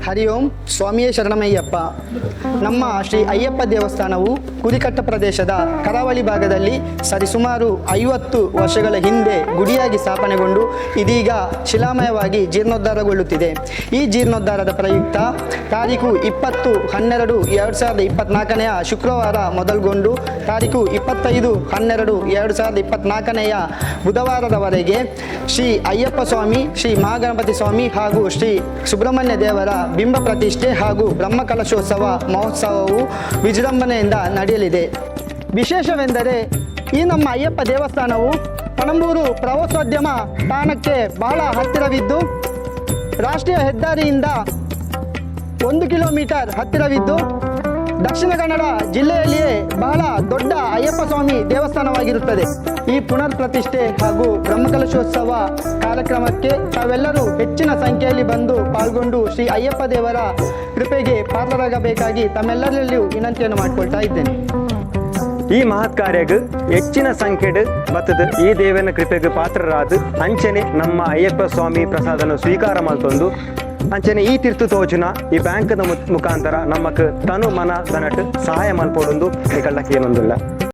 ಹರಿ ಓಂ ಸ್ವಾಮಿಯೇ ಶರಣಮಯ್ಯಪ್ಪ. ನಮ್ಮ ಶ್ರೀ ಅಯ್ಯಪ್ಪ ದೇವಸ್ಥಾನವು ಕುರಿಕಟ್ಟ ಪ್ರದೇಶದ ಕರಾವಳಿ ಭಾಗದಲ್ಲಿ ಸರಿಸುಮಾರು 50 ವರ್ಷಗಳ ಹಿಂದೆ ಗುಡಿಯಾಗಿ ಸ್ಥಾಪನೆಗೊಂಡು ಇದೀಗ ಶಿಲಾಮಯವಾಗಿ ಜೀರ್ಣೋದ್ಧಾರಗೊಳ್ಳುತ್ತಿದೆ. ಈ ಜೀರ್ಣೋದ್ಧಾರದ ಪ್ರಯುಕ್ತ ತಾರೀಕು 20/12/2024 ಶುಕ್ರವಾರ ಮೊದಲುಗೊಂಡು ತಾರೀಕು 25/12/2024 ಬುಧವಾರದವರೆಗೆ ಶ್ರೀ ಅಯ್ಯಪ್ಪ ಸ್ವಾಮಿ, ಶ್ರೀ ಮಹಾಗಣಪತಿ ಸ್ವಾಮಿ ಹಾಗೂ ಶ್ರೀ ಸುಬ್ರಹ್ಮಣ್ಯ ದೇವರ ಬಿಂಬ ಪ್ರತಿಷ್ಠೆ ಹಾಗೂ ಬ್ರಹ್ಮಕಲಶೋತ್ಸವ ಮಹೋತ್ಸವವು ವಿಜೃಂಭಣೆಯಿಂದ ನಡೆಯಲಿದೆ. ವಿಶೇಷವೆಂದರೆ ಈ ನಮ್ಮ ಅಯ್ಯಪ್ಪ ದೇವಸ್ಥಾನವು ಪಣಂಬೂರು ಪ್ರವಾಸೋದ್ಯಮ ತಾಣಕ್ಕೆ ಬಹಳ ಹತ್ತಿರವಿದ್ದು, ರಾಷ್ಟ್ರೀಯ ಹೆದ್ದಾರಿಯಿಂದ 1 ಕಿಲೋಮೀಟರ್ ಹತ್ತಿರವಿದ್ದು, ದಕ್ಷಿಣ ಕನ್ನಡ ಜಿಲ್ಲೆಯಲ್ಲಿಯೇ ಬಹಳ ದೊಡ್ಡ ಅಯ್ಯಪ್ಪ ಸ್ವಾಮಿ ದೇವಸ್ಥಾನವಾಗಿರುತ್ತದೆ. ಈ ಪುನರ್ ಪ್ರತಿಷ್ಠೆ ಹಾಗೂ ಬ್ರಹ್ಮಕಲಶೋತ್ಸವ ಕಾರ್ಯಕ್ರಮಕ್ಕೆ ತಾವೆಲ್ಲರೂ ಹೆಚ್ಚಿನ ಸಂಖ್ಯೆಯಲ್ಲಿ ಬಂದು ಪಾಲ್ಗೊಂಡು ಶ್ರೀ ಅಯ್ಯಪ್ಪ ದೇವರ ಕೃಪೆಗೆ ಪಾತ್ರರಾಗಬೇಕಾಗಿ ತಮ್ಮೆಲ್ಲರಲ್ಲಿಯೂ ವಿನಂತಿಯನ್ನು ಮಾಡಿಕೊಳ್ತಾ ಇದ್ದೇನೆ. ಈ ಮಹತ್ ಕಾರ್ಯಕ್ಕೆ ಹೆಚ್ಚಿನ ಸಂಖ್ಯೆಡ್ ಬತ್ತದ ಈ ದೇವನ ಕೃಪೆಗೆ ಪಾತ್ರರಾದ ಅಂಚನೆ ನಮ್ಮ ಅಯ್ಯಪ್ಪ ಸ್ವಾಮಿ ಪ್ರಸಾದನ ಸ್ವೀಕಾರ ಮಾಡ್ತೊಂದು ಅಂಚನೆ ಈ ತೀರ್ಥ ತೋಜನ ಈ ಬ್ಯಾಂಕ್ನ ಮುಖಾಂತರ ನಮ್ಮಕ್ಕೆ ತನು ಮನ ದನಟ್ ಸಹಾಯ ಮಲ್ಪೊಡೊಂದು ಕೈಕಳ್ಳಕ್ಕೆ ಏನೊಂದಿಲ್ಲ.